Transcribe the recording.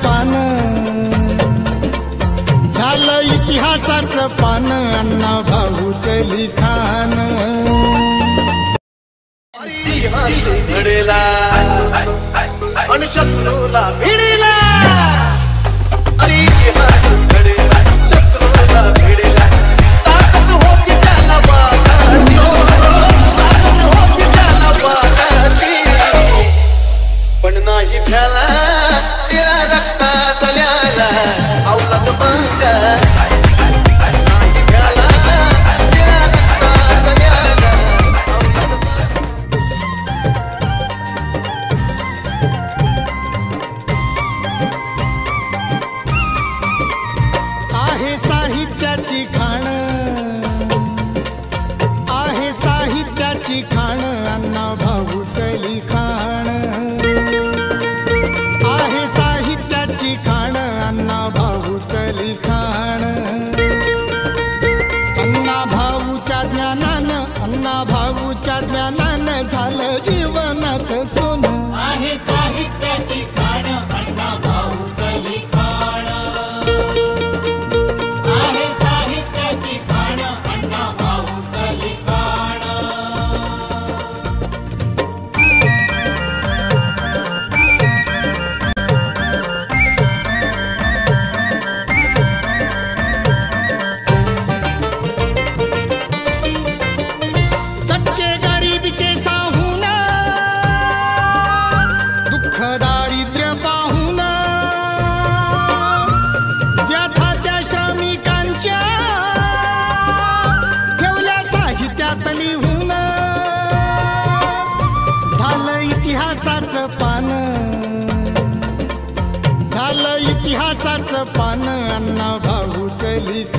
पान, झालं इतिहासाचं पान अण्णा भाऊचं लिखाण। इतिहास घडेला आणि शत्रूला भिडेला, अरे इतिहास घडेला शत्रूला भिडेला, ताकद होती त्याला वाटाची, ताकद होती त्याला वाटाची, पण नाही भ्याला त्या रक्तातल्याला अवलाद मंगा, नाही भ्याला त्या रक्तातल्याला आहे साहित्याची खाण, आहे साहित्याची खाण अण्णा भाऊचं लिखाण, आहे साहित्याची खाण अण्णा भाऊचं लिखाण। अण्णा भाऊच्या ज्ञानानं, अण्णा भाऊच्या ज्ञानानं झालं जीवनाचं सोनं, आहे साहित्याची खाण अण्णा भाऊचं लिखाण, आहे साहित्याची खाण अण्णा भाऊचं लिखाण। चटके गरिबीचे साहून, दुःख दारिद्र्य पाहून, व्यथा त्या श्रमिकांच्या ठेवल्या साहित्यात लिहून, झालं इतिहासाचं पान, झालं इतिहासाचं पान अण्णा भाऊचं लिखाण।